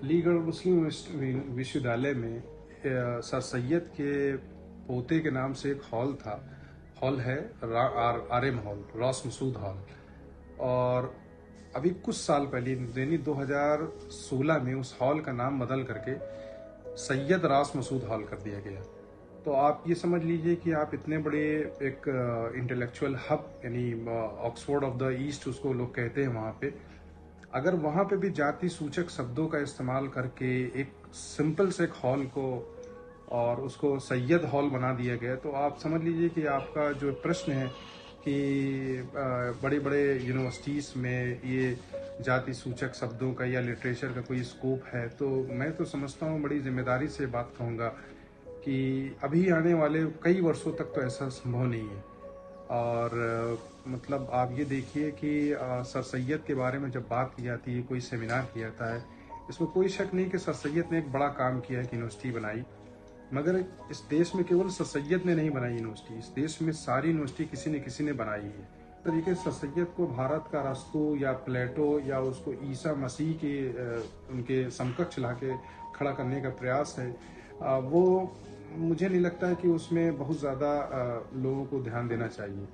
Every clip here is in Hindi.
अलीगढ़ मुस्लिम विश्वविद्यालय में सर सैयद के पोते के नाम से एक हॉल है, RM hall, Ross Masood hall. और अभी कुछ साल पहले यानी 2016 में उस हॉल का नाम बदल करके सैयद रास मसूद हॉल कर दिया गया। तो आप ये समझ लीजिए कि आप इतने बड़े एक इंटेलेक्चुअल हब यानी ऑक्सफोर्ड ऑफ द ईस्ट उसको लोग कहते हैं, वहाँ पे अगर वहाँ पे भी जाति सूचक शब्दों का इस्तेमाल करके एक सिंपल से एक हॉल को और उसको सैयद हॉल बना दिया गया, तो आप समझ लीजिए कि आपका जो प्रश्न है कि बड़े बड़े यूनिवर्सिटीज़ में ये जाति सूचक शब्दों का या लिटरेचर का कोई स्कोप है, तो मैं तो समझता हूँ बड़ी जिम्मेदारी से बात कहूँगा कि अभी आने वाले कई वर्षों तक तो ऐसा संभव नहीं है। और मतलब आप ये देखिए कि सर सैयद के बारे में जब बात की जाती है, कोई सेमिनार किया जाता है, इसमें कोई शक नहीं कि सर सैयद ने एक बड़ा काम किया है कि यूनिवर्सिटी बनाई। मगर इस देश में केवल सर सैयद ने नहीं बनाई यूनिवर्सिटी, इस देश में सारी यूनिवर्सिटी किसी ने बनाई है। तरीके से सर सैयद को भारत का अरस्तू या प्लेटो या उसको ईसा मसीह के उनके समकक्ष ला के खड़ा करने का प्रयास है, वो मुझे नहीं लगता है कि उसमें बहुत ज़्यादा लोगों को ध्यान देना चाहिए।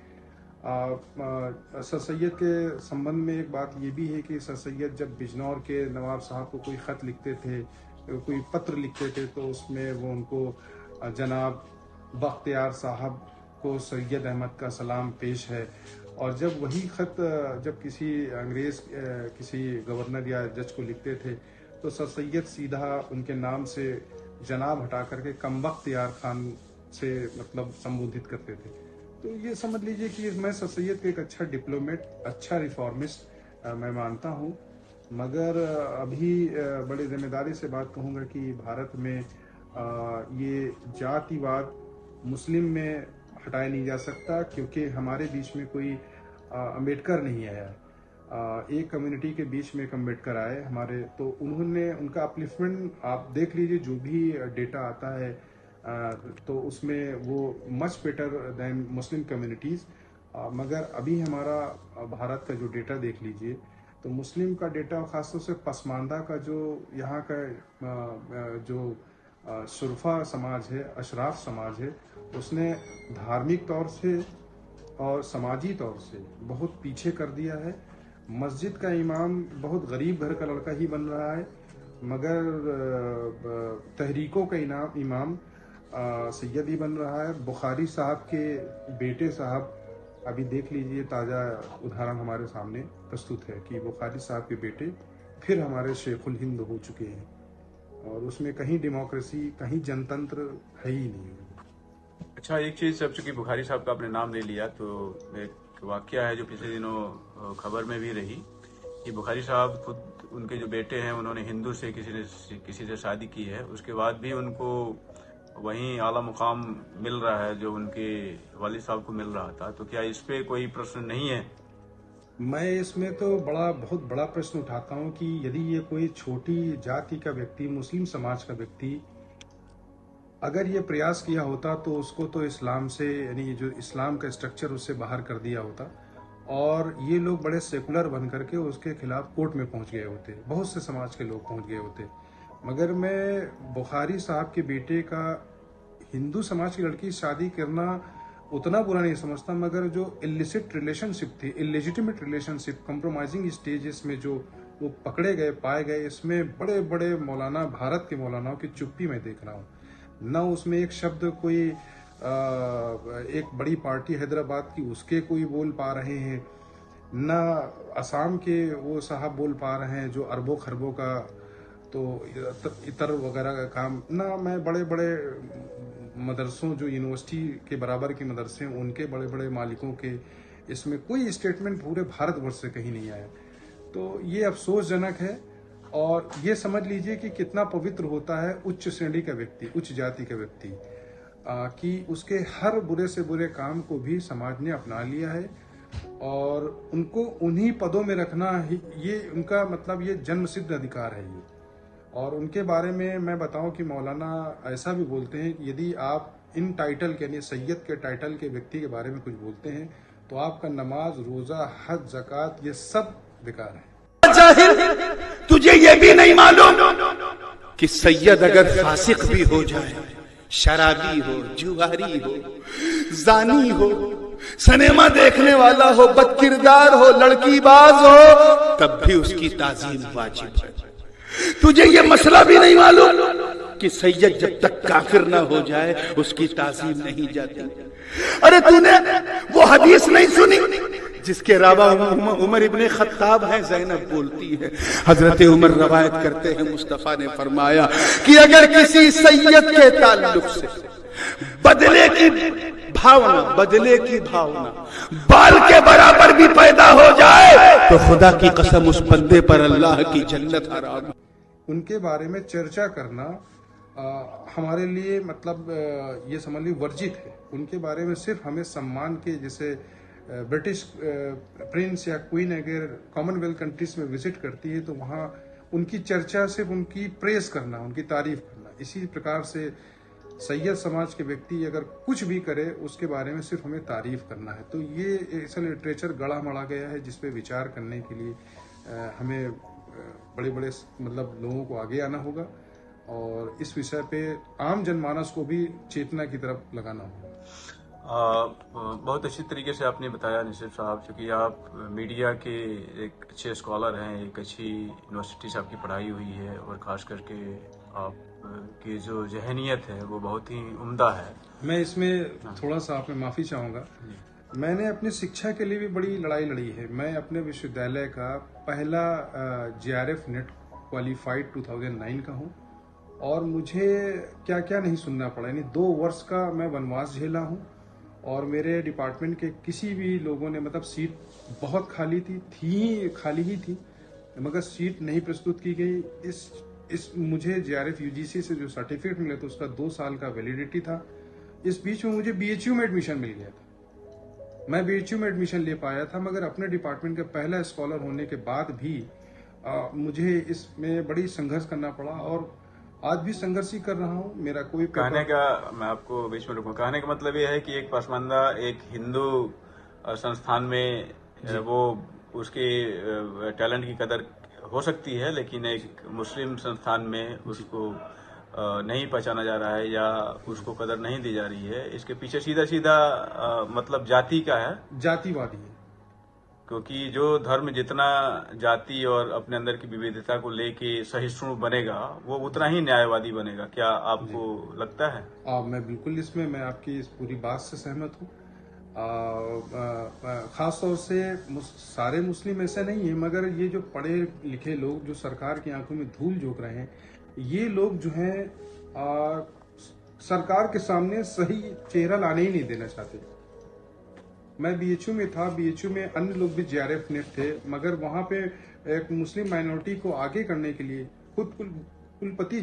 सर सैयद के संबंध में एक बात ये भी है कि सर सैयद जब बिजनौर के नवाब साहब को कोई ख़त लिखते थे, कोई पत्र लिखते थे, तो उसमें वो उनको जनाब बख्तियार साहब को सैयद अहमद का सलाम पेश है। और जब वही ख़त जब किसी अंग्रेज़ किसी गवर्नर या जज को लिखते थे, तो सर सैयद सीधा उनके नाम से जनाब हटा करके कम बख्तियार खान से मतलब संबोधित करते थे। तो ये समझ लीजिए कि मैं सर सैयद को एक अच्छा डिप्लोमेट, अच्छा रिफॉर्मिस्ट मैं मानता हूँ। मगर अभी बड़ी जिम्मेदारी से बात कहूँगा कि भारत में ये जातिवाद मुस्लिम में हटाया नहीं जा सकता, क्योंकि हमारे बीच में कोई अम्बेडकर नहीं आया। एक कम्युनिटी के बीच में एक अम्बेडकर आए हमारे, तो उन्होंने उनका अपलिफ्टमेंट आप देख लीजिए, जो भी डेटा आता है तो उसमें वो मच बेटर दैन मुस्लिम कम्युनिटीज़। मगर अभी हमारा भारत का जो डेटा देख लीजिए, तो मुस्लिम का डेटा, ख़ासतौर से पसमानदा का जो यहाँ का जो शुरफा समाज है, अशराफ समाज है, उसने धार्मिक तौर से और समाजी तौर से बहुत पीछे कर दिया है। मस्जिद का इमाम बहुत गरीब घर का लड़का ही बन रहा है, मगर तहरीकों का इमाम सैयद ही बन रहा है। बुखारी साहब के बेटे साहब, अभी देख लीजिए, ताज़ा उदाहरण हमारे सामने प्रस्तुत है कि बुखारी साहब के बेटे फिर हमारे शेखुल हिंद हो चुके हैं, और उसमें कहीं डेमोक्रेसी, कहीं जनतंत्र है ही नहीं। अच्छा, एक चीज़, जब चूंकि बुखारी साहब का आपने नाम ले लिया, तो एक वाकया है जो पिछले दिनों खबर में भी रही कि बुखारी साहब खुद, उनके जो बेटे हैं, उन्होंने हिंदू से किसी से शादी की है, उसके बाद भी उनको वहीं आला मुकाम मिल रहा है जो उनके वालिद साहब को मिल रहा था। तो क्या इस पे कोई प्रश्न नहीं है? मैं इसमें तो बहुत बड़ा प्रश्न उठाता हूँ कि यदि ये कोई छोटी जाति का व्यक्ति, मुस्लिम समाज का व्यक्ति अगर ये प्रयास किया होता, तो उसको तो इस्लाम से, यानी जो इस्लाम का स्ट्रक्चर, उससे बाहर कर दिया होता, और ये लोग बड़े सेकुलर बन करके उसके खिलाफ कोर्ट में पहुंच गए होते, बहुत से समाज के लोग पहुंच गए होते। मगर मैं बुखारी साहब के बेटे का हिंदू समाज की लड़की शादी करना उतना बुरा नहीं समझता, मगर जो इलिसिट रिलेशनशिप थी, इलेजिटिमेट रिलेशनशिप, कंप्रोमाइजिंग स्टेजेस में जो वो पकड़े गए, पाए गए, इसमें बड़े बड़े मौलाना, भारत के मौलानाओं की चुप्पी मैं देख रहा हूँ। न उसमें एक शब्द कोई एक बड़ी पार्टी हैदराबाद की उसके कोई बोल पा रहे हैं, न असम के वो साहब बोल पा रहे हैं जो अरबों खरबों का तो इतर वगैरह का काम, ना मैं बड़े बड़े मदरसों, जो यूनिवर्सिटी के बराबर के मदरसे हैं, उनके बड़े बड़े मालिकों के, इसमें कोई स्टेटमेंट पूरे भारतवर्ष से कहीं नहीं आया। तो ये अफसोसजनक है। और ये समझ लीजिए कि कितना पवित्र होता है उच्च श्रेणी का व्यक्ति, उच्च जाति का व्यक्ति, कि उसके हर बुरे से बुरे काम को भी समाज ने अपना लिया है, और उनको उन्हीं पदों में रखना ही, ये उनका मतलब ये जन्मसिद्ध अधिकार है ये। और उनके बारे में मैं बताऊं कि मौलाना ऐसा भी बोलते हैं कि यदि आप इन टाइटल के, यानी सैयद के टाइटल के व्यक्ति के बारे में कुछ बोलते हैं, तो आपका नमाज, रोजा, हज, ज़कात, ये सब बेकार है। तुझे ये भी नहीं मालूम कि सैयद अगर फासिक भी हो जाए, शराबी हो, जुआरी हो, जानी हो, सिनेमा देखने वाला हो, बदकिरदार हो, लड़कीबाज हो, तब भी उसकी ताजीम वाजिब है। तुझे ये मसला भी नहीं मालूम कि सैयद जब तक काफिर ना हो जाए उसकी ताजीम नहीं जाती। अरे तूने वो हदीस नहीं सुनी जिसके रावा उमर इब्ने खत्ताब है, ज़ैनब बोलती है, हजरत उमर रवायत करते हैं, मुस्तफा ने फरमाया कि अगर किसी सैयद के ताल्लुक से बदले की भावना बाल के बराबर भी पैदा हो जाए तो खुदा की कसम उस बंदे पर अल्लाह की जन्नत हराम। उनके बारे में चर्चा करना हमारे लिए मतलब ये समझ ली वर्जित है। उनके बारे में सिर्फ हमें सम्मान के, जैसे ब्रिटिश प्रिंस या क्वीन अगर कॉमनवेल्थ कंट्रीज में विजिट करती है तो वहाँ उनकी चर्चा सिर्फ उनकी प्रेज करना, उनकी तारीफ करना। इसी प्रकार से सैयद समाज के व्यक्ति अगर कुछ भी करे उसके बारे में सिर्फ हमें तारीफ करना है। तो ये ऐसा लिटरेचर गढ़ा मढ़ा गया है जिसपे विचार करने के लिए हमें बड़े बड़े मतलब लोगों को आगे आना होगा और इस विषय पे आम जनमानस को भी चेतना की तरफ लगाना होगा। बहुत अच्छी तरीके से आपने बताया निसिफ साहब, क्योंकि आप मीडिया के एक अच्छे स्कॉलर हैं, एक अच्छी यूनिवर्सिटी से आपकी पढ़ाई हुई है और खास करके आप की जो जहनियत है वो बहुत ही उम्दा है। मैं इसमें थोड़ा सा आपने माफी चाहूंगा। मैंने अपनी शिक्षा के लिए भी बड़ी लड़ाई लड़ी है। मैं अपने विश्वविद्यालय का पहला JRF नेट क्वालिफाइड 2009 का हूँ और मुझे क्या क्या नहीं सुनना पड़ा। यानी 2 वर्ष का मैं वनवास झेला हूँ और मेरे डिपार्टमेंट के किसी भी लोगों ने, मतलब सीट बहुत खाली थी खाली ही थी, मगर सीट नहीं प्रस्तुत की गई। इस मुझे JRF UGC से जो सर्टिफिकेट मिला था उसका 2 साल का वैलिडिटी था। इस बीच में मुझे BHU में एडमिशन मिल गया था। मैं BHU में एडमिशन ले पाया था, मगर अपने डिपार्टमेंट का पहला स्कॉलर होने के बाद भी मुझे इसमें बड़ी संघर्ष करना पड़ा और आज भी संघर्ष ही कर रहा हूँ। मेरा कोई कहने का, मैं आपको बीच में रुकूं, कहने का मतलब ये है कि एक पसमानदा एक हिंदू संस्थान में वो उसके टैलेंट की कदर हो सकती है, लेकिन एक मुस्लिम संस्थान में उसको नहीं पहचाना जा रहा है या उसको कदर नहीं दी जा रही है। इसके पीछे सीधा सीधा मतलब जाति का है, जातिवादी है। क्योंकि जो धर्म जितना जाति और अपने अंदर की विविधता को लेके सहिष्णु बनेगा वो उतना ही न्यायवादी बनेगा। क्या आपको लगता है? मैं बिल्कुल इसमें मैं आपकी इस पूरी बात से सहमत हूँ। खास तौर से सारे मुस्लिम ऐसे नहीं है, मगर ये जो पढ़े लिखे लोग जो सरकार की आंखों में धूल झोंक रहे हैं, ये लोग जो हैं सरकार के सामने सही चेहरा लाने ही नहीं देना चाहते। मैं BHU में था, BHU में अन्य लोग भी JRF नेट थे, मगर वहां पे एक मुस्लिम माइनॉरिटी को आगे करने के लिए खुद कुलपति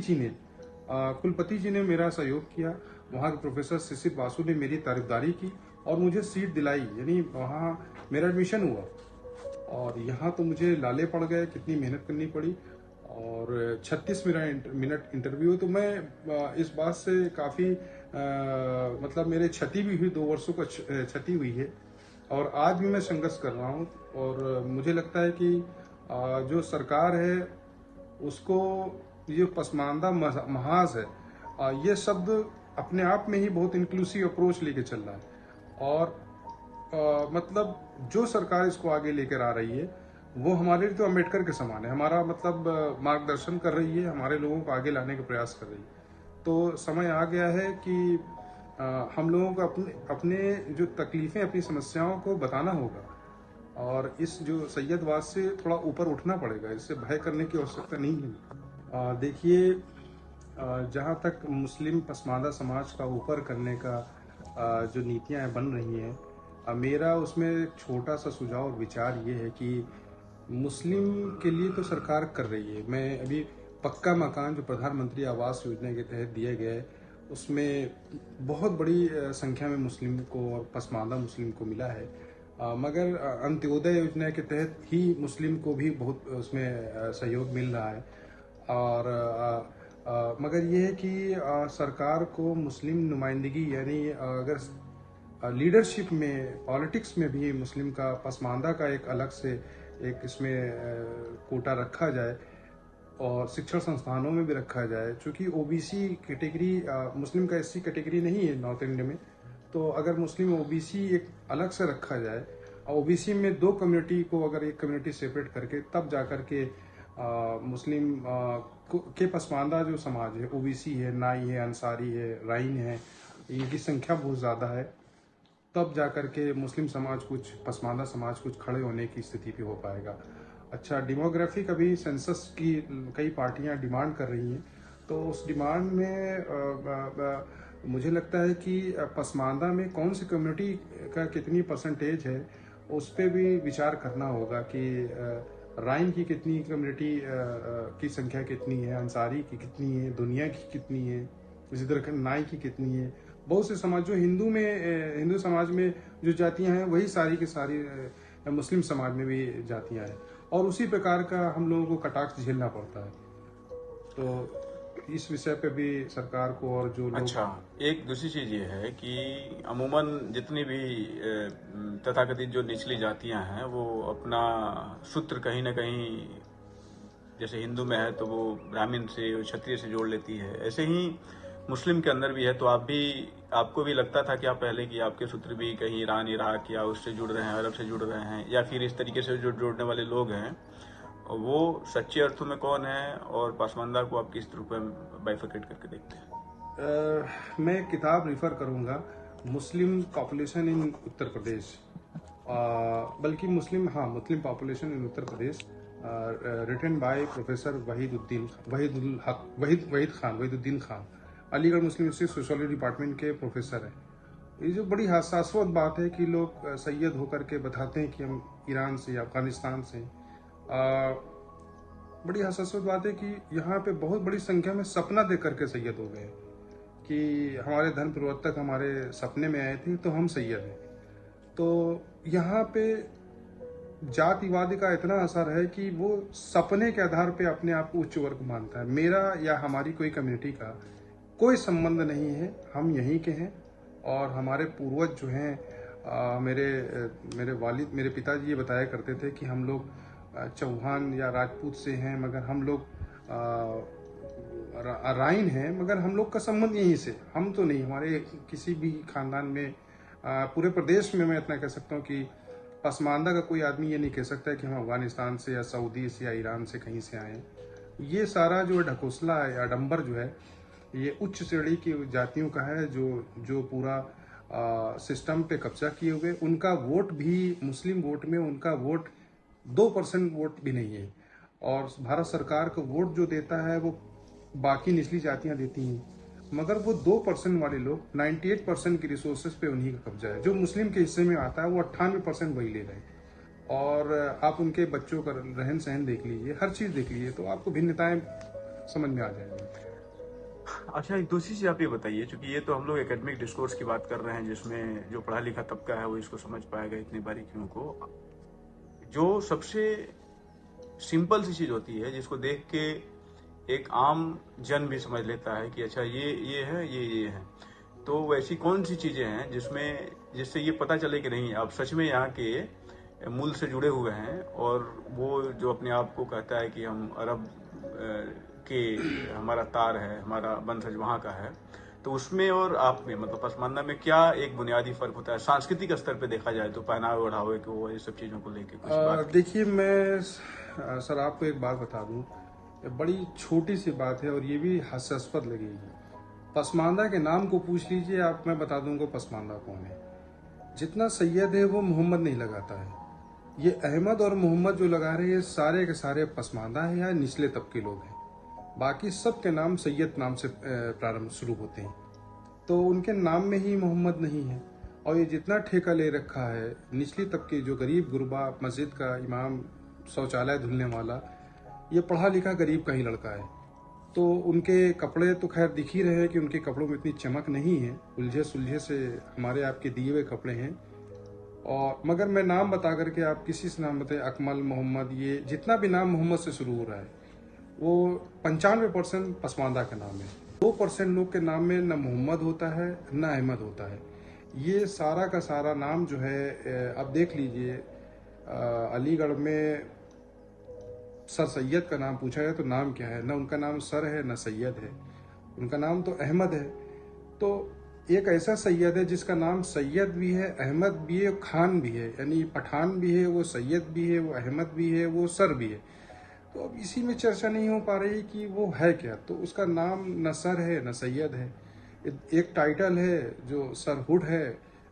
जी ने मेरा सहयोग किया। वहाँ के प्रोफेसर शिशिर बासु ने मेरी तारीफदारी की और मुझे सीट दिलाई। यानी वहाँ मेरा एडमिशन हुआ और यहाँ तो मुझे लाले पड़ गए, कितनी मेहनत करनी पड़ी और 36 मिनट इंटरव्यू। तो मैं इस बात से काफ़ी मतलब मेरे क्षति भी हुई, 2 वर्षों का क्षति हुई है और आज भी मैं संघर्ष कर रहा हूँ। और मुझे लगता है कि जो सरकार है उसको ये पसमानदा महाज है, ये शब्द अपने आप में ही बहुत इंक्लूसिव अप्रोच लेके चल रहा है और मतलब जो सरकार इसको आगे लेकर आ रही है वो हमारे लिए तो अम्बेडकर के समान है। हमारा मतलब मार्गदर्शन कर रही है, हमारे लोगों को आगे लाने का प्रयास कर रही है। तो समय आ गया है कि हम लोगों को अपने जो तकलीफें, अपनी समस्याओं को बताना होगा और इस जो सैयदवाद से थोड़ा ऊपर उठना पड़ेगा। इससे भय करने की आवश्यकता नहीं है। देखिए, जहाँ तक मुस्लिम पसमानदा समाज का ऊपर करने का जो नीतियाँ बन रही हैं, मेरा उसमें एक छोटा सा सुझाव और विचार ये है कि मुस्लिम के लिए तो सरकार कर रही है। मैं अभी पक्का मकान जो प्रधानमंत्री आवास योजना के तहत दिया गया है उसमें बहुत बड़ी संख्या में मुस्लिम को और पसमानदा मुस्लिम को मिला है, मगर अंत्योदय योजना के तहत ही मुस्लिम को भी बहुत उसमें सहयोग मिल रहा है। और मगर ये है कि सरकार को मुस्लिम नुमाइंदगी, यानी अगर लीडरशिप में, पॉलिटिक्स में भी मुस्लिम का, पसमानदा का एक अलग से एक इसमें कोटा रखा जाए और शिक्षण संस्थानों में भी रखा जाए। चूँकि ओबीसी कैटेगरी मुस्लिम का एससी कैटेगरी नहीं है नॉर्थ इंडिया में, तो अगर मुस्लिम ओबीसी एक अलग से रखा जाए और ओबीसी में दो कम्युनिटी को अगर एक कम्युनिटी सेपरेट करके तब जाकर के मुस्लिम के पसमानदा जो समाज है, ओबीसी है, नाई है, अंसारी है, राइन है, इनकी संख्या बहुत ज़्यादा है, तब जाकर के मुस्लिम समाज कुछ पसमानदा समाज कुछ खड़े होने की स्थिति पे हो पाएगा। अच्छा, डेमोग्राफिक अभी सेंसस की कई पार्टियां डिमांड कर रही हैं, तो उस डिमांड में मुझे लगता है कि पसमानदा में कौन सी कम्युनिटी का कितनी परसेंटेज है उस पर भी विचार करना होगा कि राइन की कितनी कम्युनिटी की संख्या कितनी है, अंसारी की कितनी है, दुनिया की कितनी है, इसी तरह नाई की कितनी है। बहुत से समाज जो हिंदू समाज में जो जातियां हैं वही सारी की सारी मुस्लिम समाज में भी जातियां हैं, और उसी प्रकार का हम लोगों को कटाक्ष झेलना पड़ता है। तो इस विषय पे भी सरकार को और जो लोग अच्छा, एक दूसरी चीज ये है कि अमूमन जितनी भी तथाकथित जो निचली जातियां हैं वो अपना सूत्र कहीं ना कहीं, जैसे हिंदू में है तो वो ब्राह्मण से क्षत्रिय से जोड़ लेती है, ऐसे ही मुस्लिम के अंदर भी है। तो आपको भी लगता था क्या पहले कि आपके सूत्र भी कहीं ईरान, इराक या उससे जुड़ रहे हैं, अरब से जुड़ रहे हैं, या फिर इस तरीके से जो जोड़ने वाले लोग हैं वो सच्चे अर्थों में कौन है, और पसमानदा को आप किस रूप में बाइफरकेट करके देखते हैं? मैं एक किताब रिफर करूंगा, मुस्लिम पॉपुलेशन इन उत्तर प्रदेश, बल्कि Muslim population in Uttar Pradesh, written by professor Wahiduddin Khan, Aligarh Muslim University sociology department के प्रोफेसर हैं। ये जो बड़ी हास्यास्पद बात है कि लोग सैयद होकर के बताते हैं कि हम ईरान से या अफगानिस्तान से, बड़ी हास्यास्पद बात है कि यहाँ पे बहुत बड़ी संख्या में सपना देख करके सैयद हो गए कि हमारे धर्म प्रवर्तक हमारे सपने में आए थे तो हम सैयद हैं। तो यहाँ पे जातिवाद का इतना असर है कि वो सपने के आधार पे अपने आप को उच्च वर्ग मानता है। मेरा या हमारी कोई कम्युनिटी का कोई संबंध नहीं है, हम यहीं के हैं, और हमारे पूर्वज जो हैं, मेरे पिताजी ये बताया करते थे कि हम लोग चौहान या राजपूत से हैं, मगर हम लोग राइन हैं, मगर हम लोग का संबंध यहीं से, हम तो नहीं, हमारे किसी भी खानदान में पूरे प्रदेश में मैं इतना कह सकता हूँ कि पसमानदा का कोई आदमी ये नहीं कह सकता है कि हम अफगानिस्तान से या सऊदी से या ईरान से कहीं से आए। ये सारा जो ढकोसला है या आडंबर जो है, ये उच्च श्रेणी की जातियों का है जो पूरा सिस्टम पे कब्जा किए हुए। उनका वोट भी, मुस्लिम वोट में उनका वोट 2% वोट भी नहीं है, और भारत सरकार को वोट जो देता है वो बाकी निचली जातियां देती हैं, मगर वो 2% वाले लोग 98% की रिसोर्सेज पे उन्हीं का कब्जा है। जो मुस्लिम के हिस्से में आता है वो 98% वही ले रहे हैं। और आप उनके बच्चों का रहन सहन देख लीजिए, हर चीज देख लीजिए, तो आपको भिन्नताएं समझ में आ जाएंगी। अच्छा, एक दूसरी चीज आप ये बताइए, क्योंकि ये तो हम लोग एकेडमिक डिस्कोर्स की बात कर रहे हैं जिसमें जो पढ़ा लिखा तबका है वो इसको समझ पाएगा इतनी बारीकियों को। जो सबसे सिंपल सी चीज होती है जिसको देख के एक आम जन भी समझ लेता है कि अच्छा ये है, ये है, तो वैसी कौन सी चीजें हैं जिससे ये पता चले कि नहीं आप सच में यहाँ के मूल से जुड़े हुए हैं, और वो जो अपने आप को कहता है कि हम अरब के हमारा तार है, हमारा वंशज वहाँ का है, तो उसमें और आप में मतलब पसमानदा में क्या एक बुनियादी फर्क होता है सांस्कृतिक स्तर पे देखा जाए तो, पहनावे ओढ़ावे को, ये सब चीजों को लेके कुछ बात? देखिए, मैं सर आपको एक बात बता दूं, बड़ी छोटी सी बात है और ये भी हास्यास्पद लगेगी। पसमानदा के नाम को पूछ लीजिए आप, मैं बता दूंगा पसमानदा कौन है। जितना सैयद है वो मोहम्मद नहीं लगाता है, ये अहमद और मोहम्मद जो लगा रहे हैं सारे के सारे पसमानदा है या निचले तबके लोग हैं। बाकी सब के नाम सैयद नाम से प्रारंभ शुरू होते हैं, तो उनके नाम में ही मोहम्मद नहीं है। और ये जितना ठेका ले रखा है निचली तबके, जो गरीब गुरबा, मस्जिद का इमाम, शौचालय धुलने वाला, ये पढ़ा लिखा गरीब का ही लड़का है। तो उनके कपड़े तो खैर दिख ही रहे हैं कि उनके कपड़ों में इतनी चमक नहीं है, उलझे सुलझे से हमारे आपके दिए हुए कपड़े हैं। और मगर मैं नाम बता करके आप किसी से नाम बताए, अकमल, मोहम्मद, ये जितना भी नाम मोहम्मद से शुरू हो रहा है वो 95% पसमानदा का नाम है। 2% लोग के नाम में न मोहम्मद होता है न अहमद होता है। ये सारा का सारा नाम जो है, अब देख लीजिए, अलीगढ़ में सर सैयद का नाम पूछा जाए तो नाम क्या है, ना उनका नाम सर है ना सैयद है, उनका नाम तो अहमद है। तो एक ऐसा सैयद है जिसका नाम सैयद भी है, अहमद भी है, खान भी है, यानी पठान भी है, वो सैयद भी है, वो अहमद भी है, वो सर भी है। तो अब इसी में चर्चा नहीं हो पा रही कि वो है क्या। तो उसका नाम न सर है न सैयद है, एक टाइटल है जो सरहुड है,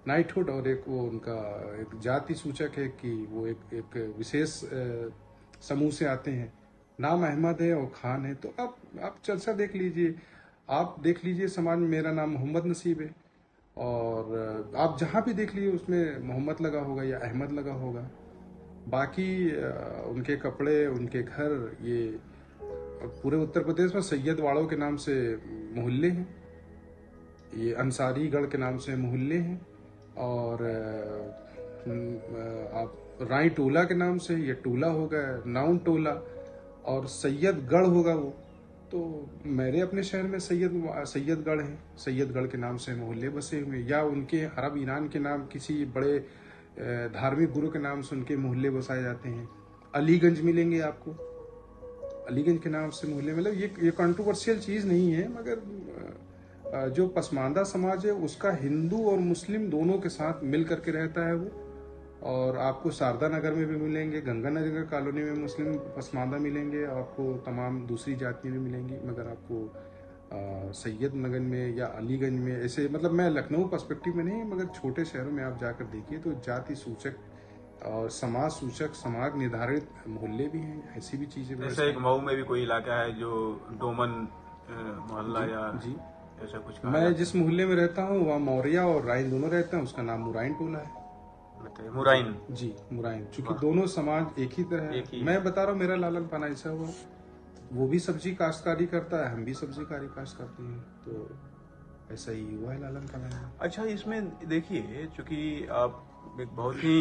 नाइटहुड, और एक वो उनका एक जाति सूचक है कि वो एक विशेष समूह से आते हैं। नाम अहमद है और खान है। तो अब आप चर्चा देख लीजिए, आप देख लीजिए समाज में मेरा नाम मोहम्मद नसीब है, और आप जहाँ भी देख लीजिए उसमें मोहम्मद लगा होगा या अहमद लगा होगा। बाकी उनके कपड़े, उनके घर, ये पूरे उत्तर प्रदेश में सैयद वाड़ों के नाम से मोहल्ले हैं, ये अंसारीगढ़ के नाम से मोहल्ले हैं, और आप राई टोला के नाम से ये टोला होगा, नाउन टोला, और सैयदगढ़ होगा वो। तो मेरे अपने शहर में सैयदगढ़ है, सैयदगढ़ के नाम से मोहल्ले बसे हुए, या उनके अरब ईरान के नाम किसी बड़े धार्मिक गुरु के नाम से उनके मोहल्ले बसाए जाते हैं। अलीगंज मिलेंगे आपको, अलीगंज के नाम से मोहल्ले, मतलब ये कंट्रोवर्शियल चीज़ नहीं है, मगर जो पसमानदा समाज है उसका हिंदू और मुस्लिम दोनों के साथ मिल करके रहता है वो। और आपको शारदा नगर में भी मिलेंगे, गंगानगर कॉलोनी में मुस्लिम पसमानदा मिलेंगे, आपको तमाम दूसरी जातियाँ भी मिलेंगी, मगर आपको सैयद नगर में या अलीगंज में ऐसे, मतलब मैं लखनऊ पर्सपेक्टिव में नहीं, मगर छोटे शहरों में आप जाकर देखिए तो जाति सूचक और समाज सूचक, समाज निर्धारित मोहल्ले भी हैं, ऐसी भी चीजें। जैसे एक मऊ में भी कोई इलाका है जो डोमन मोहल्ला या जी, ऐसा कुछ मैं जिस मोहल्ले में रहता हूँ वहाँ मौर्या और राइन दोनों रहते हैं, उसका नाम मुराइन टोला है। मुराइन। जी, मुराइन, चूंकि दोनों समाज एक ही तरह है। मैं बता रहा हूँ मेरा लालन पाना ऐसा हुआ, वो भी सब्जी काश्तकारी करता है, हम भी सब्जी काश्त करते हैं, तो ऐसा ही हुआ है लालन पाना। अच्छा, इसमें देखिए, चूंकि आप एक बहुत ही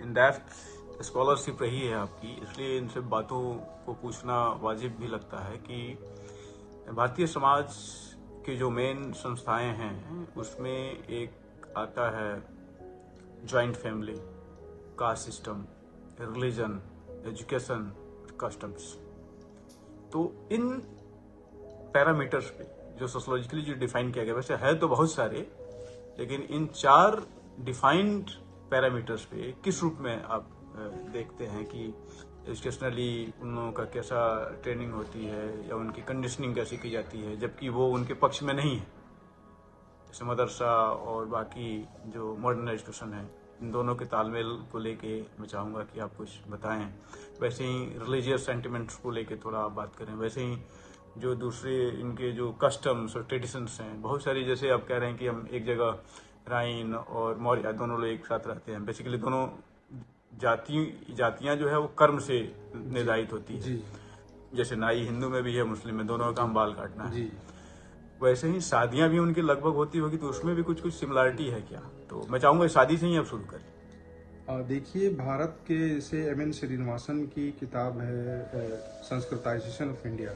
इन डेप्थ स्कॉलरशिप रही है आपकी, इसलिए इन सब बातों को पूछना वाजिब भी लगता है कि भारतीय समाज के जो मेन संस्थाएं हैं उसमें एक आता है joint family, caste system, religion, education, customs. तो इन पैरामीटर्स पे जो सोशोलॉजिकली जो डिफाइन किया गया, वैसे है तो बहुत सारे, लेकिन इन 4 डिफाइंड पैरामीटर्स पे किस रूप में आप देखते हैं कि एजुकेशनली उन लोगों का कैसा ट्रेनिंग होती है या उनकी कंडीशनिंग कैसी की जाती है, जबकि वो उनके पक्ष में नहीं है। जैसे मदरसा और बाकी जो मॉडर्न एजुकेशन है, इन दोनों के तालमेल को लेके मैं चाहूँगा कि आप कुछ बताएं। वैसे ही रिलीजियस सेंटिमेंट्स को लेके थोड़ा आप बात करें। वैसे ही जो दूसरे इनके जो कस्टम्स और ट्रेडिशंस हैं, बहुत सारी, जैसे आप कह रहे हैं कि हम एक जगह राइन और मौर्य दोनों लोग एक साथ रहते हैं, बेसिकली दोनों जातियां जो है वो कर्म से निर्धारित होती है। जैसे नाई हिंदू में भी है, मुस्लिम में, दोनों का काम बाल काटना है। वैसे ही शादियां भी उनकी लगभग होती होगी, तो उसमें भी कुछ सिमिलरिटी है क्या? तो मैं चाहूंगा शादी से ही आप शुरू करें। देखिए, भारत के जैसे M.N. श्रीनिवासन की किताब है संस्कृताइजेशन ऑफ इंडिया,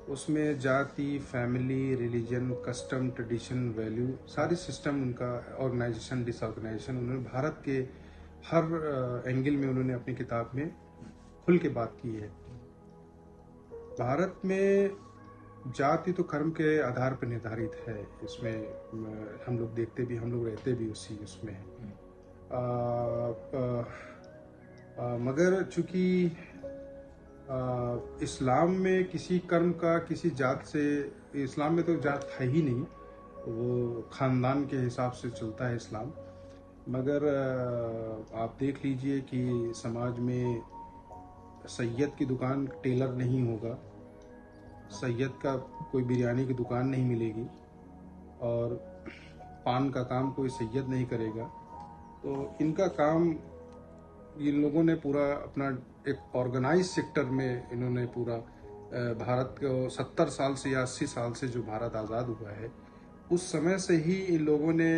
उसमें जाति, family, religion, custom, tradition, value, सारी सिस्टम उनका, ऑर्गेनाइजेशन, डिसऑर्गेनाइजेशन, उन्होंने भारत के हर एंगल में उन्होंने अपनी किताब में खुल के बात की है। भारत में जाति तो कर्म के आधार पर निर्धारित है, इसमें हम लोग देखते भी, हम लोग रहते भी उसी उसमें। मगर चूंकि इस्लाम में किसी कर्म का किसी जात से, इस्लाम में तो जात है ही नहीं, वो खानदान के हिसाब से चलता है इस्लाम। मगर आप देख लीजिए कि समाज में सैयद की दुकान टेलर नहीं होगा, सैयद का कोई बिरयानी की दुकान नहीं मिलेगी, और पान का काम कोई सैयद नहीं करेगा। तो इनका काम, इन लोगों ने पूरा अपना एक ऑर्गेनाइज सेक्टर में इन्होंने पूरा भारत को 70 साल से या 80 साल से जो भारत आज़ाद हुआ है, उस समय से ही इन लोगों ने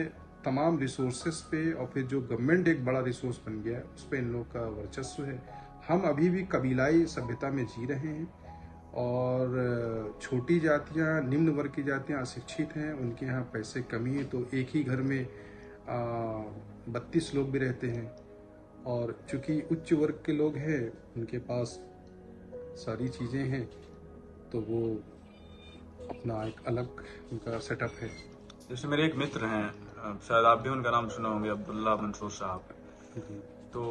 तमाम रिसोर्सेस पे, और फिर जो गवर्नमेंट एक बड़ा रिसोर्स बन गया उस पर इन लोगों का वर्चस्व है। हम अभी भी कबीलाई सभ्यता में जी रहे हैं, और छोटी जातियां, निम्न वर्ग की जातियां अशिक्षित हैं, उनके यहाँ पैसे कमी है, तो एक ही घर में 32 लोग भी रहते हैं। और चूंकि उच्च वर्ग के लोग हैं, उनके पास सारी चीज़ें हैं, तो वो अपना एक अलग उनका सेटअप है। जैसे मेरे एक मित्र हैं, शायद आप भी उनका नाम सुना होंगे, अब्दुल्ला मंसूर साहब। जी। तो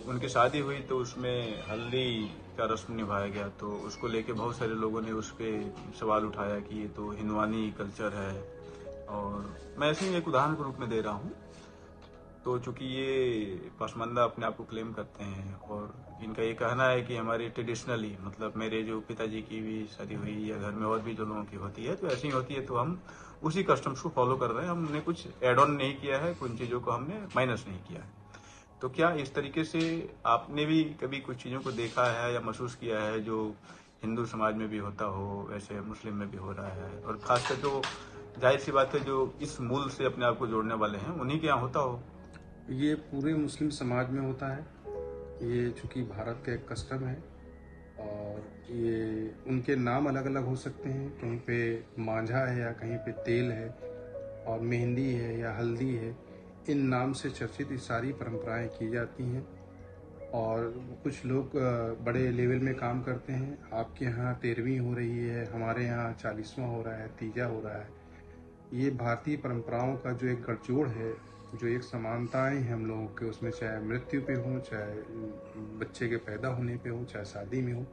उनकी शादी हुई तो उसमें हल्दी का रस्म निभाया गया, तो उसको लेके बहुत सारे लोगों ने उस पर सवाल उठाया कि ये तो हिंदुआनी कल्चर है। और मैं ऐसे ही एक उदाहरण के रूप में दे रहा हूँ। तो चूंकि ये पसमानदा अपने आप को क्लेम करते हैं और इनका ये कहना है कि हमारी ट्रेडिशनली, मतलब मेरे जो पिताजी की भी शादी हुई या घर में और भी जो लोगों की होती है तो ऐसी ही होती है, तो हम उसी कस्टम्स को फॉलो कर रहे हैं। हमने कुछ एड ऑन नहीं किया है, कुछ चीज़ों को हमने माइनस नहीं किया है। तो क्या इस तरीके से आपने भी कभी कुछ चीज़ों को देखा है या महसूस किया है जो हिंदू समाज में भी होता हो वैसे मुस्लिम में भी हो रहा है? और खासकर जो जाहिर सी बात है जो इस मूल से अपने आप को जोड़ने वाले हैं उन्हीं के यहाँ होता हो। ये पूरे मुस्लिम समाज में होता है। ये चूंकि भारत का एक कस्टम है और ये उनके नाम अलग अलग हो सकते हैं। कहीं पे मांझा है या कहीं पे तेल है और मेहंदी है या हल्दी है, इन नाम से चर्चित ये सारी परंपराएं की जाती हैं। और कुछ लोग बड़े लेवल में काम करते हैं। आपके यहाँ 13वीं हो रही है, हमारे यहाँ 40वां हो रहा है, तीजा हो रहा है। ये भारतीय परंपराओं का जो एक गठजोड़ है, जो एक समानताएं हैं हम लोगों के उसमें, चाहे मृत्यु पे हो, चाहे बच्चे के पैदा होने पे हो, चाहे शादी में हो,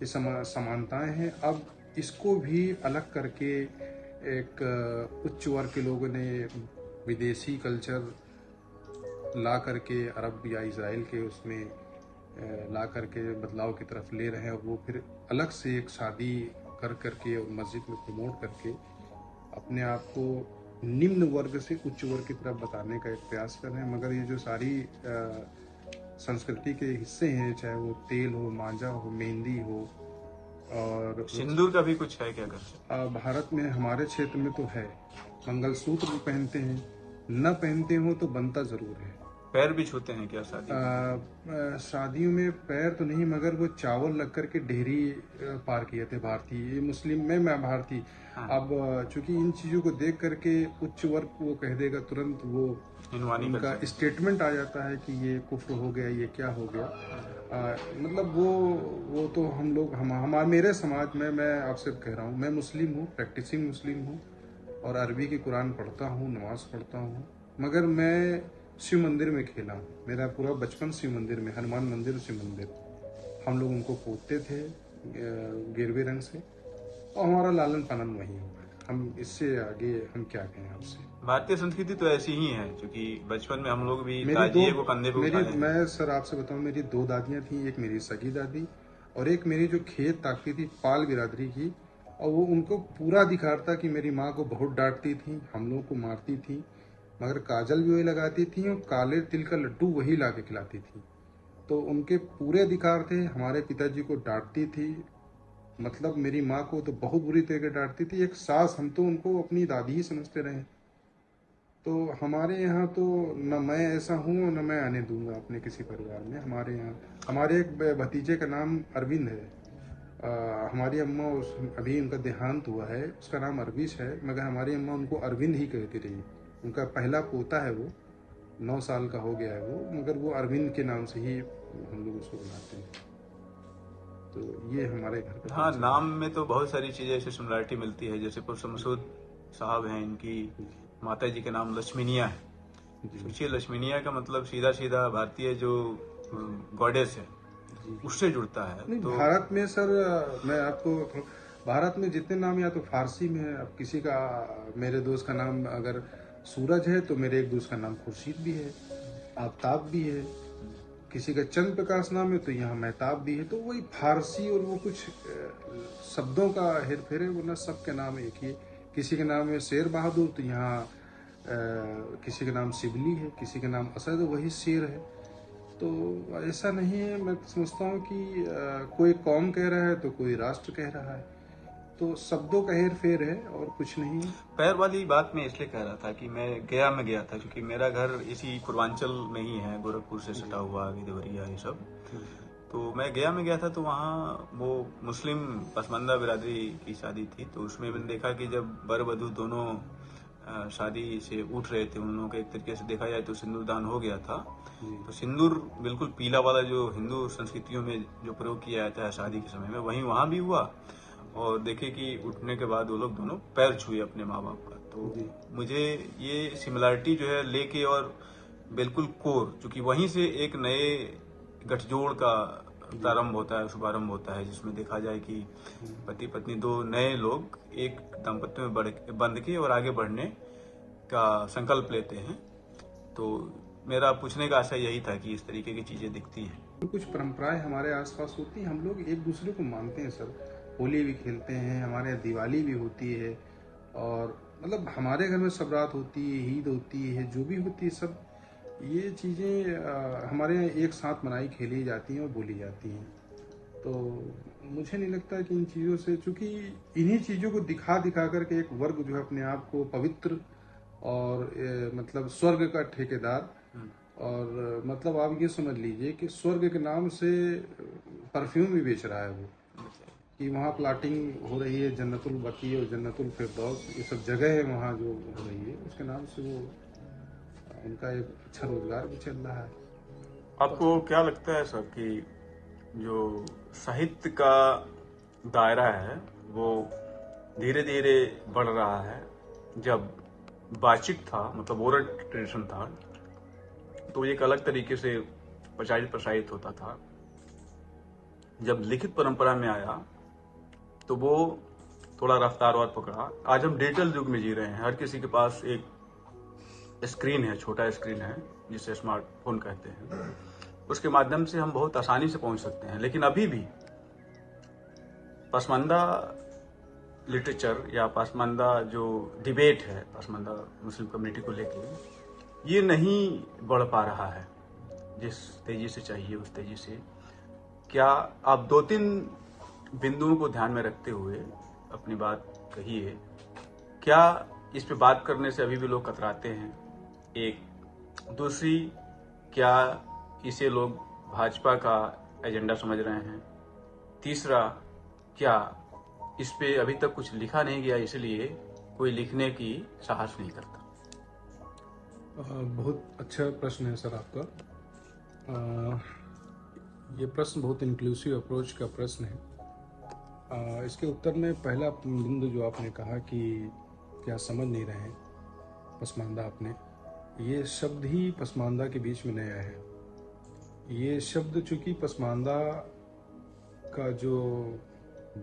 ये समानताएं हैं। अब इसको भी अलग करके एक उच्च वर्ग के लोगों ने विदेशी कल्चर ला करके अरब या इजराइल के उसमें ला करके बदलाव की तरफ ले रहे हैं। और वो फिर अलग से एक शादी कर करके और मस्जिद में प्रमोट करके अपने आप को निम्न वर्ग से उच्च वर्ग की तरफ बताने का एक प्रयास कर रहे हैं। मगर ये जो सारी संस्कृति के हिस्से हैं, चाहे वो तेल हो, मांझा हो, मेहंदी हो और सिंदूर का भी कुछ है क्या कर? भारत में हमारे क्षेत्र में तो है। मंगलसूत्र भी पहनते हैं, न पहनते हो तो बनता जरूर है। पैर भी छूते हैं क्या शादी में? शादियों में पैर तो नहीं, मगर वो चावल लग करके ढेरी पार किए थे भारतीय। ये मुस्लिम में मैं भारतीय। हाँ। अब चूंकि इन चीजों को देख करके उच्च वर्ग वो कह देगा तुरंत, वो उनका स्टेटमेंट आ जाता है कि ये कुफ्र हो गया, ये क्या हो गया। मतलब वो तो हम लोग मेरे समाज में, मैं आपसे कह रहा हूँ, मैं मुस्लिम हूँ, प्रैक्टिसिंग मुस्लिम हूँ और अरबी की कुरान पढ़ता हूँ, नमाज पढ़ता हूँ। मगर मैं शिव मंदिर में खेला हूँ। मेरा पूरा बचपन शिव मंदिर में, हनुमान मंदिर, शिव मंदिर, हम लोग उनको पोतते थे गेरुए रंग से और हमारा लालन पालन वही हुआ। हम इससे आगे हम क्या कहें आपसे। भारतीय संस्कृति तो ऐसी ही है, क्योंकि बचपन में हम लोग भी ताजिए को कंधे पे उठाए हैं। मैं सर आपसे बताऊं, मेरी 2 दादियां थी, एक मेरी सगी दादी और एक मेरी जो खेत ताकती थी पाल बिरादरी की। और वो उनको पूरा अधिकार था कि मेरी माँ को बहुत डांटती थी, हम लोगों को मारती थी, मगर काजल भी वही लगाती थी और काले तिल का लड्डू वही ला के खिलाती थी। तो उनके पूरे अधिकार थे। हमारे पिताजी को डांटती थी, मतलब मेरी माँ को तो बहुत बुरी तरह डांटती थी। एक सास, हम तो उनको अपनी दादी ही समझते रहे। तो हमारे यहाँ तो न मैं ऐसा हूँ न मैं आने दूंगा अपने किसी परिवार में। हमारे यहाँ हमारे एक भतीजे का नाम अरविंद है। हमारी अम्मा अभी उनका देहांत हुआ है, उसका नाम अरविश है, मगर हमारी अम्मा उनको अरविंद ही कहती रही। उनका पहला पोता है, वो 9 साल का हो गया है वो, मगर वो अरविंद के नाम से ही हम लोग उसको बुलाते हैं। तो ये हमारे घर का। हाँ, नाम में तो बहुत सारी चीजें ऐसी सिमिलरिटी मिलती है। जैसे पुरुष मसूद साहब हैं, इनकी माता जी का नाम लक्ष्मीनिया है। सोचिए, लक्ष्मीनिया का मतलब सीधा सीधा भारतीय जो गॉडेस है उससे जुड़ता है। तो भारत में सर, मैं आपको, भारत में जितने नाम या तो फारसी में है। अब किसी का, मेरे दोस्त का नाम अगर सूरज है तो मेरे एक दोस्त का नाम खुर्शीद भी है, आफ्ताब भी है। किसी का चंद्र प्रकाश नाम है तो यहाँ महताब भी है। तो वही फारसी और वो कुछ शब्दों का हेर फेर है, वरना सबके नाम एक ही। किसी के नाम है शेर बहादुर तो यहाँ किसी का नाम शिबली है, किसी का नाम असद, वही शेर है। तो ऐसा नहीं है। मैं समझता हूँ कि कोई कौम कह रहा है तो कोई राष्ट्र कह रहा है, तो शब्दों का हेर फेर है और कुछ नहीं। पैर वाली बात मैं इसलिए कह रहा था कि मैं गया था, क्योंकि मेरा घर इसी पूर्वांचल में ही है, गोरखपुर से सटा हुआ, देवरिया, ये सब। तो मैं गया था तो वहाँ वो मुस्लिम पसमानदा बिरादरी की शादी थी। तो उसमें मैंने देखा कि जब वर वधू दोनों शादी से उठ रहे थे, उन लोगों का एक तरीके से देखा जाए तो सिंदूर दान हो गया था। जी। तो सिंदूर बिल्कुल पीला वाला जो हिंदू संस्कृतियों में जो प्रयोग किया जाता है शादी के समय में, वहीं वहां भी हुआ। और देखे कि उठने के बाद वो लोग दोनों पैर छुए अपने माँ बाप का। तो जी। मुझे ये सिमिलरिटी जो है लेके, और बिल्कुल कोर, चूंकि वहीं से एक नए गठजोड़ का प्रारंभ होता है, शुभारंभ होता है, जिसमें देखा जाए कि पति पत्नी दो नए लोग एक दाम्पत्य में बंध के और आगे बढ़ने का संकल्प लेते हैं। तो मेरा पूछने का आशय यही था कि इस तरीके की चीजें दिखती हैं। कुछ परंपराएं हमारे आसपास होती हैं, हम लोग एक दूसरे को मानते हैं सर। होली भी खेलते हैं, हमारे यहाँ दिवाली भी होती है, और मतलब हमारे घर में सब रात होती है, ईद होती है, जो भी होती है, सब ये चीज़ें हमारे यहाँ एक साथ मनाई खेली जाती हैं और बोली जाती हैं। तो मुझे नहीं लगता कि इन चीज़ों से, चूंकि इन्हीं चीज़ों को दिखा दिखा करके एक वर्ग जो है अपने आप को पवित्र और मतलब स्वर्ग का ठेकेदार, और मतलब आप ये समझ लीजिए कि स्वर्ग के नाम से परफ्यूम भी बेच रहा है वो, कि वहाँ प्लाटिंग हो रही है, जन्नतुल बकी और जन्नतुल फिरदौस, ये सब जगह है वहाँ जो हो रही है, उसके नाम से वो उनका एक अच्छा रोजगार भी चल रहा है। आपको क्या लगता है सर कि जो साहित्य का दायरा है वो धीरे धीरे बढ़ रहा है? जब वाचिक था, मतलब ओरल ट्रेडिशन था, तो एक अलग तरीके से प्रचारित प्रसारित होता था। जब लिखित परंपरा में आया तो वो थोड़ा रफ्तारवार पकड़ा। आज हम डिजिटल युग में जी रहे हैं, हर किसी के पास एक स्क्रीन है, छोटा स्क्रीन है जिसे स्मार्टफोन कहते हैं, उसके माध्यम से हम बहुत आसानी से पहुंच सकते हैं। लेकिन अभी भी पसमानदा लिटरेचर या पसमानदा जो डिबेट है पसमानदा मुस्लिम कम्युनिटी को लेकर, ये नहीं बढ़ पा रहा है जिस तेजी से चाहिए उस तेजी से। क्या आप 2-3 बिंदुओं को ध्यान में रखते हुए अपनी बात कहिए? क्या इस पे बात करने से अभी भी लोग कतराते हैं? एक दूसरी, क्या इसे लोग भाजपा का एजेंडा समझ रहे हैं? तीसरा, क्या इस पे अभी तक कुछ लिखा नहीं गया इसलिए कोई लिखने की साहस नहीं करता? बहुत अच्छा प्रश्न है सर आपका। ये प्रश्न बहुत इंक्लूसिव अप्रोच का प्रश्न है। इसके उत्तर में पहला बिंदु जो आपने कहा कि क्या समझ नहीं रहे हैं पसमानदा अपने, ये शब्द ही पसमानदा के बीच में नया है। ये शब्द चूंकि पसमानदा का जो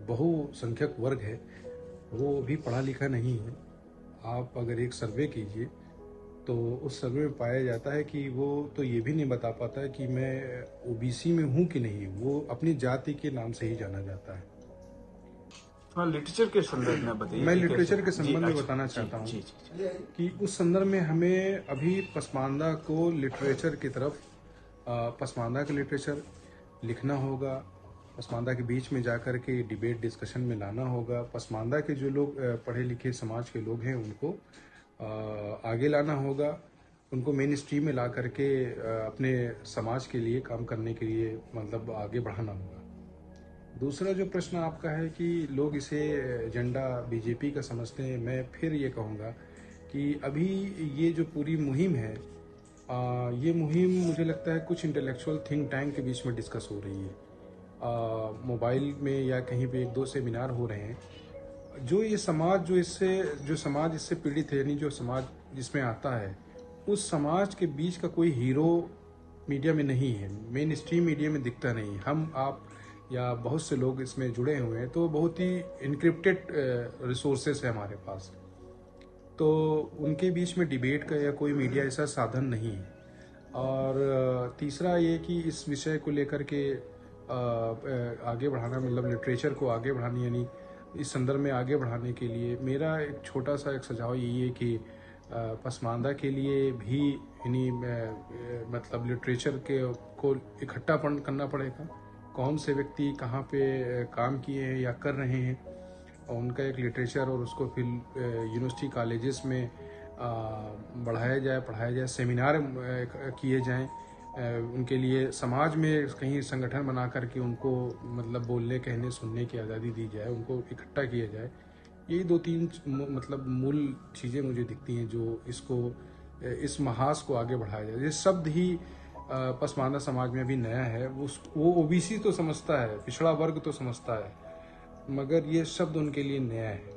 बहुसंख्यक वर्ग है वो भी पढ़ा लिखा नहीं है। आप अगर एक सर्वे कीजिए तो उस सर्वे में पाया जाता है कि वो तो ये भी नहीं बता पाता है कि मैं ओबीसी में हूँ कि नहीं, वो अपनी जाति के नाम से ही जाना जाता है। लिटरेचर के संदर्भ में बताइए। मैं लिटरेचर के संबंध में बताना चाहता हूँ कि उस संदर्भ में हमें अभी पसमानदा को लिटरेचर की तरफ, पसमानदा का लिटरेचर लिखना होगा, पसमानदा के बीच में जाकर के डिबेट डिस्कशन में लाना होगा। पसमानदा के जो लोग पढ़े लिखे समाज के लोग हैं उनको आगे लाना होगा, उनको मेन स्ट्रीम में ला करके अपने समाज के लिए काम करने के लिए मतलब आगे बढ़ाना होगा। दूसरा जो प्रश्न आपका है कि लोग इसे एजेंडा बीजेपी का समझते हैं, मैं फिर ये कहूँगा कि अभी ये जो पूरी मुहिम है, ये मुहिम मुझे लगता है कुछ इंटेलेक्चुअल थिंक टैंक के बीच में डिस्कस हो रही है। मोबाइल में या कहीं पे 1-2 सेमिनार हो रहे हैं। जो समाज इससे पीड़ित है, यानी जो समाज जिसमें आता है, उस समाज के बीच का कोई हीरो मीडिया में नहीं है, मेन स्ट्रीम मीडिया में दिखता नहीं। हम आप या बहुत से लोग इसमें जुड़े हुए हैं, तो बहुत ही इनक्रिप्टेड रिसोर्सेस है हमारे पास, तो उनके बीच में डिबेट का या कोई मीडिया ऐसा साधन नहीं है। और तीसरा ये कि इस विषय को लेकर के आगे बढ़ाना, मतलब लिटरेचर को आगे बढ़ाने, यानी इस संदर्भ में आगे बढ़ाने के लिए मेरा एक छोटा सा एक सुझाव यही है कि पसमानदा के लिए भी यानी मतलब लिटरेचर को इकट्ठा करना पड़ेगा। कौन से व्यक्ति कहाँ पे काम किए हैं या कर रहे हैं, और उनका एक लिटरेचर, और उसको फिर यूनिवर्सिटी कॉलेजेस में बढ़ाया जाए, पढ़ाया जाए, सेमिनार किए जाएं, उनके लिए समाज में कहीं संगठन बना करके उनको मतलब बोलने, कहने, सुनने की आज़ादी दी जाए, उनको इकट्ठा किया जाए। यही दो तीन मतलब मूल चीज़ें मुझे दिखती हैं जो इसको, इस महास को आगे बढ़ाया जाए। ये शब्द ही पसमानदा समाज में अभी नया है। वो ओबीसी तो समझता है, पिछड़ा वर्ग तो समझता है, मगर ये शब्द उनके लिए नया है।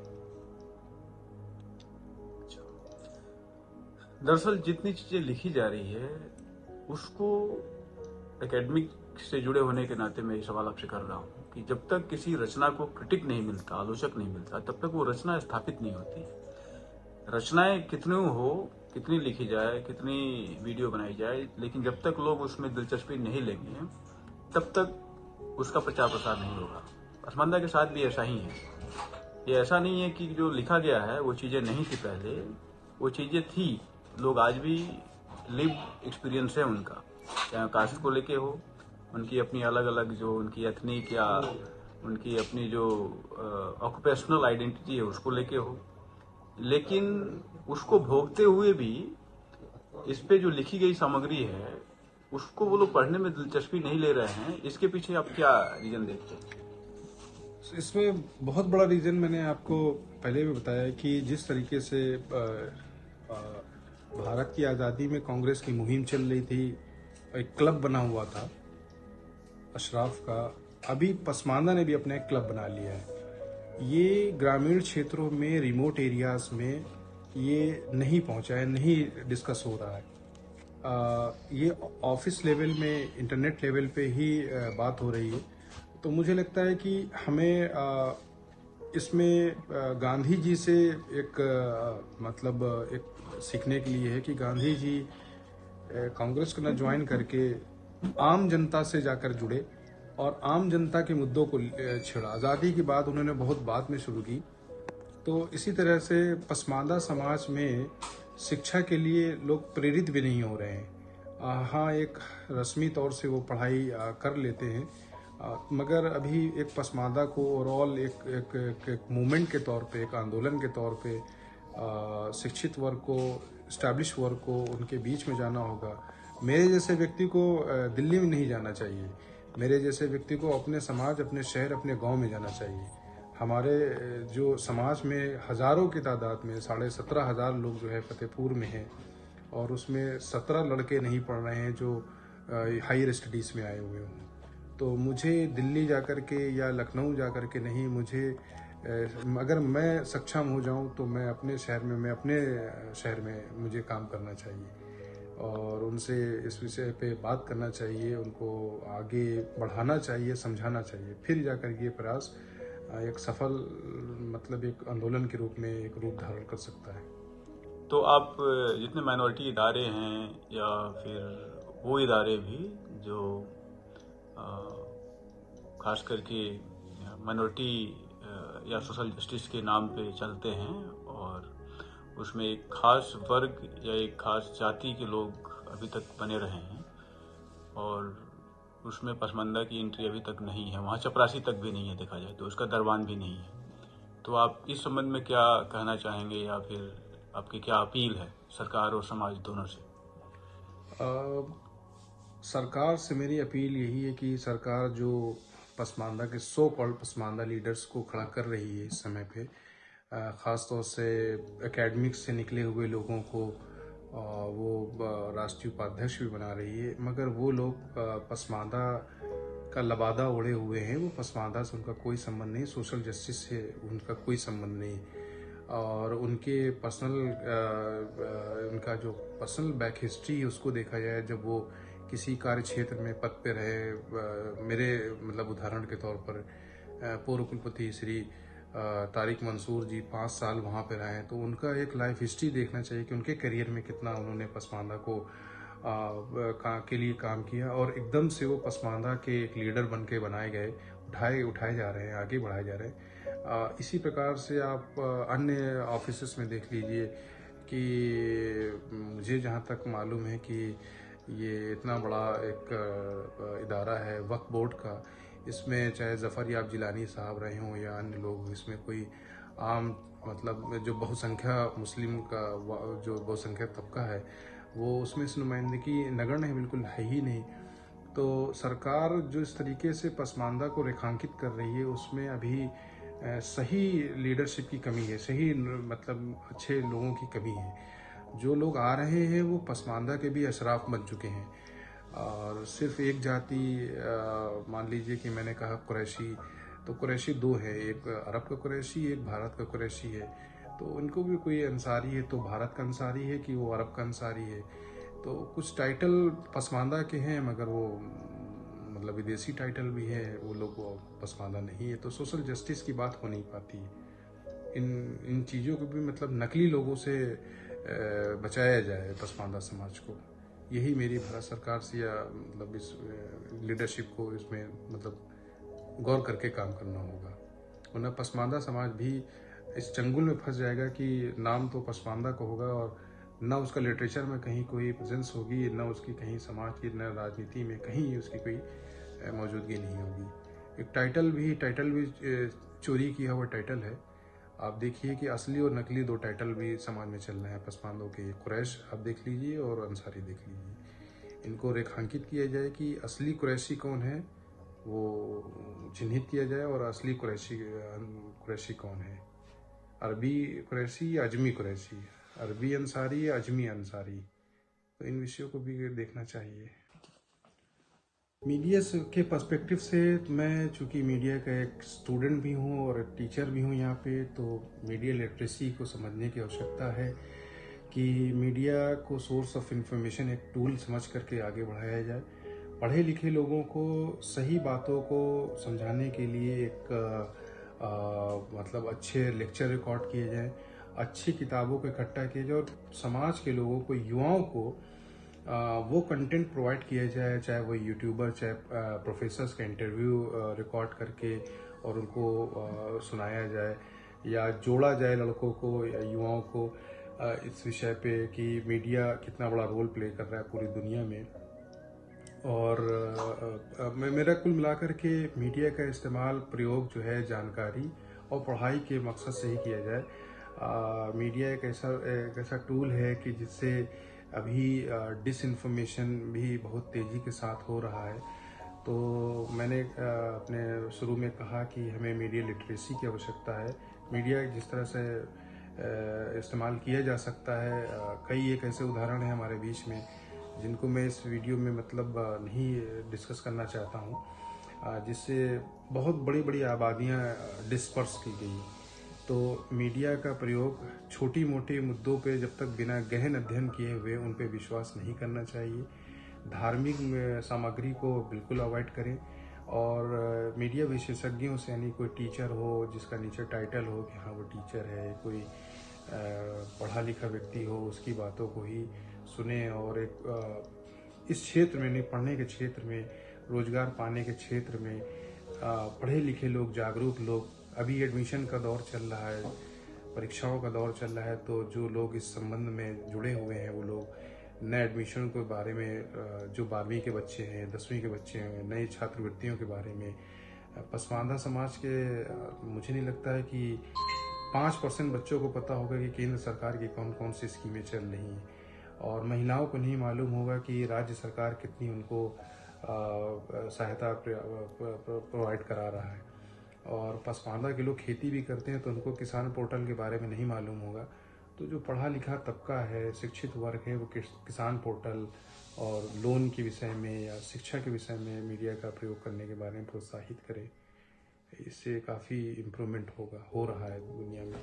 दरअसल जितनी चीजें लिखी जा रही है उसको एकेडमिक से जुड़े होने के नाते मैं ये सवाल आपसे कर रहा हूँ कि जब तक किसी रचना को क्रिटिक नहीं मिलता, आलोचक नहीं मिलता, तब तक वो रचना स्थापित नहीं होती। रचनाएं कितनी हो, कितनी लिखी जाए, कितनी वीडियो बनाई जाए, लेकिन जब तक लोग उसमें दिलचस्पी नहीं लेंगे तब तक उसका प्रचार प्रसार नहीं होगा। पसमानदा के साथ भी ऐसा ही है। ये ऐसा नहीं है कि जो लिखा गया है वो चीजें नहीं थी पहले, वो चीजें थी। लोग आज भी लिव एक्सपीरियंस है उनका, चाहे कास्ट को लेके हो, उनकी अपनी अलग अलग जो उनकी एथनिक या उनकी अपनी जो ऑक्यूपेशनल आइडेंटिटी है उसको लेके हो, लेकिन उसको भोगते हुए भी इस पे जो लिखी गई सामग्री है उसको वो लोग पढ़ने में दिलचस्पी नहीं ले रहे हैं। इसके पीछे आप क्या रीजन देखते हैं? इसमें बहुत बड़ा रीजन मैंने आपको पहले भी बताया कि जिस तरीके से भारत की आज़ादी में कांग्रेस की मुहिम चल रही थी, एक क्लब बना हुआ था अशराफ का, अभी पसमानदा ने भी अपना एक क्लब बना लिया है। ये ग्रामीण क्षेत्रों में, रिमोट एरियाज में ये नहीं पहुंचा है, नहीं डिस्कस हो रहा है। ये ऑफिस लेवल में, इंटरनेट लेवल पे ही बात हो रही है। तो मुझे लगता है कि हमें इसमें गांधी जी से एक मतलब एक सीखने के लिए है कि गांधी जी कांग्रेस को न ज्वाइन करके आम जनता से जाकर जुड़े और आम जनता के मुद्दों को छेड़ा। आज़ादी के बाद उन्होंने बहुत बाद में शुरू की। तो इसी तरह से पसमानदा समाज में शिक्षा के लिए लोग प्रेरित भी नहीं हो रहे हैं। हाँ, एक रस्मी तौर से वो पढ़ाई कर लेते हैं, मगर अभी एक पसमानदा को ओवरऑल एक मूवमेंट के तौर पे, एक आंदोलन के तौर पे शिक्षित वर्ग को, इस्टेब्लिश वर्ग को उनके बीच में जाना होगा। मेरे जैसे व्यक्ति को दिल्ली में नहीं जाना चाहिए, मेरे जैसे व्यक्ति को अपने समाज, अपने शहर, अपने गांव में जाना चाहिए। हमारे जो समाज में हज़ारों की तादाद में 17,500 लोग जो है फतेहपुर में हैं, और उसमें 17 लड़के नहीं पढ़ रहे हैं जो हायर स्टडीज़ में आए हुए हों। तो मुझे दिल्ली जाकर के या लखनऊ जाकर के नहीं, मुझे अगर मैं सक्षम हो जाऊं तो मैं अपने शहर में मुझे काम करना चाहिए और उनसे इस विषय पे बात करना चाहिए, उनको आगे बढ़ाना चाहिए, समझाना चाहिए। फिर जाकर ये प्रयास एक सफल मतलब एक आंदोलन के रूप में एक रूप धारण कर सकता है। तो आप जितने माइनॉरिटी इदारे हैं या फिर वो इदारे भी जो खास करके माइनॉरिटी या सोशल जस्टिस के नाम पे चलते हैं और उसमें एक खास वर्ग या एक खास जाति के लोग अभी तक बने रहे हैं और उसमें पसमानदा की एंट्री अभी तक नहीं है, वहाँ चपरासी तक भी नहीं है, देखा जाए तो उसका दरबान भी नहीं है। तो आप इस संबंध में क्या कहना चाहेंगे या फिर आपकी क्या अपील है सरकार और समाज दोनों से? सरकार से मेरी अपील यही है कि सरकार जो पसमानदा के सो कॉल्ड पसमानदा लीडर्स को खड़ा कर रही है इस समय पे, ख़ास तौर से एकेडमिक्स से निकले हुए लोगों को वो राष्ट्रीय उपाध्यक्ष भी बना रही है, मगर वो लोग पसमानदा का लबादा ओढ़े हुए हैं। वो पसमानदा से उनका कोई संबंध नहीं, सोशल जस्टिस से उनका कोई संबंध नहीं, और उनके पर्सनल उनका जो पर्सनल बैक हिस्ट्री है उसको देखा जाए, जब वो किसी कार्य क्षेत्र में पद पे रहे, मेरे मतलब उदाहरण के तौर पर पूर्व कुलपति श्री तारिक मंसूर जी 5 साल वहाँ पे रहे हैं, तो उनका एक लाइफ हिस्ट्री देखना चाहिए कि उनके करियर में कितना उन्होंने पसमानदा को के लिए काम किया और एकदम से वो पसमानदा के एक लीडर बन के बनाए गए, उठाए जा रहे हैं, आगे बढ़ाए जा रहे हैं। इसी प्रकार से आप अन्य ऑफिसेस में देख लीजिए कि मुझे जहाँ तक मालूम है कि ये इतना बड़ा एक इदारा है वक्फ बोर्ड का, इसमें चाहे ज़फ़र याब जिलानी साहब रहे हों या अन्य लोग, इसमें कोई आम मतलब जो बहुसंख्या मुस्लिम का जो बहुसंख्यक तबका है वो उसमें से नुमाइंदगी नगण्य है, बिल्कुल है ही नहीं। तो सरकार जो इस तरीके से पसमानदा को रेखांकित कर रही है उसमें अभी सही लीडरशिप की कमी है, सही मतलब अच्छे लोगों की कमी है। जो लोग आ रहे हैं वो पसमानदा के भी अशराफ बन चुके हैं, और सिर्फ एक जाति, मान लीजिए कि मैंने कहा कुरैशी, तो कुरैशी दो है, एक अरब का कुरैशी, एक भारत का कुरैशी है। तो उनको भी कोई अंसारी है तो भारत का अंसारी है कि वो अरब का अंसारी है। तो कुछ टाइटल पसमानदा के हैं मगर वो मतलब विदेशी टाइटल भी है, वो लोग वो पसमानदा नहीं है। तो सोशल जस्टिस की बात हो नहीं पाती है। इन चीज़ों को भी मतलब नकली लोगों से बचाया जाए पसमानदा समाज को। यही मेरी भारत सरकार से या मतलब इस लीडरशिप को इसमें मतलब गौर करके काम करना होगा, वरना पसमानदा समाज भी इस चंगुल में फंस जाएगा कि नाम तो पसमानदा का होगा और न उसका लिटरेचर में कहीं कोई प्रेजेंस होगी, न उसकी कहीं समाज की, न राजनीति में कहीं उसकी कोई मौजूदगी नहीं होगी। एक टाइटल भी चोरी किया हुआ टाइटल है। आप देखिए कि असली और नकली दो टाइटल भी समाज में चल रहे हैं पसमानदों के। कुरैश आप देख लीजिए और अंसारी देख लीजिए। इनको रेखांकित किया जाए कि असली कुरैशी कौन है, वो चिन्हित किया जाए, और असली कुरैशी कौन है, अरबी कुरैशी या अजमी कुरैशी, अरबी अंसारी या अजमी अंसारी। तो इन विषयों को भी देखना चाहिए। मीडिया के पर्सपेक्टिव से मैं चूँकि मीडिया का एक स्टूडेंट भी हूँ और एक टीचर भी हूँ यहाँ पे, तो मीडिया लिटरेसी को समझने की आवश्यकता है कि मीडिया को सोर्स ऑफ इंफॉर्मेशन एक टूल समझ करके आगे बढ़ाया जाए। पढ़े लिखे लोगों को सही बातों को समझाने के लिए एक मतलब अच्छे लेक्चर रिकॉर्ड किए जाएँ, अच्छी किताबों को इकट्ठा किया जाए और समाज के लोगों को, युवाओं को वो कंटेंट प्रोवाइड किया जाए, चाहे वो यूट्यूबर, चाहे प्रोफेसर्स का इंटरव्यू रिकॉर्ड करके और उनको सुनाया जाए, या जोड़ा जाए लड़कों को या युवाओं को इस विषय पे कि मीडिया कितना बड़ा रोल प्ले कर रहा है पूरी दुनिया में। और मेरा कुल मिलाकर के मीडिया का इस्तेमाल, प्रयोग जो है जानकारी और पढ़ाई के मकसद से ही किया जाए। मीडिया एक ऐसा टूल है कि जिससे अभी डिसइंफॉर्मेशन भी बहुत तेज़ी के साथ हो रहा है। तो मैंने अपने शुरू में कहा कि हमें मीडिया लिटरेसी की आवश्यकता है। मीडिया जिस तरह से इस्तेमाल किया जा सकता है, कई एक ऐसे उदाहरण हैं हमारे बीच में जिनको मैं इस वीडियो में मतलब नहीं डिस्कस करना चाहता हूँ, जिससे बहुत बड़ी बड़ी आबादियाँ डिस्पर्स की गई। तो मीडिया का प्रयोग छोटी मोटी मुद्दों पे जब तक बिना गहन अध्ययन किए हुए उन पे विश्वास नहीं करना चाहिए। धार्मिक सामग्री को बिल्कुल अवॉइड करें, और मीडिया विशेषज्ञों से, यानी कोई टीचर हो जिसका नीचे टाइटल हो कि हाँ वो टीचर है, कोई पढ़ा लिखा व्यक्ति हो, उसकी बातों को ही सुने। और एक इस क्षेत्र में, नहीं पढ़ने के क्षेत्र में, रोजगार पाने के क्षेत्र में पढ़े लिखे लोग, जागरूक लोग, अभी एडमिशन का दौर चल रहा है, परीक्षाओं का दौर चल रहा है, तो जो लोग इस संबंध में जुड़े हुए हैं वो लोग नए एडमिशन के बारे में, जो 12वीं के बच्चे हैं, 10वीं के बच्चे हैं, नई छात्रवृत्तियों के बारे में, पसमानदा समाज के मुझे नहीं लगता है कि 5% बच्चों को पता होगा कि केंद्र सरकार की कौन कौन सी स्कीमें चल रही हैं, और महिलाओं को नहीं मालूम होगा कि राज्य सरकार कितनी उनको सहायता प्रोवाइड करा रहा है। और पसमानदा के लोग खेती भी करते हैं तो उनको किसान पोर्टल के बारे में नहीं मालूम होगा। तो जो पढ़ा लिखा तबका है, शिक्षित वर्ग है, वो किसान पोर्टल और लोन के विषय में या शिक्षा के विषय में मीडिया का प्रयोग करने के बारे में प्रोत्साहित करें। इससे काफ़ी इम्प्रूवमेंट हो रहा है दुनिया में।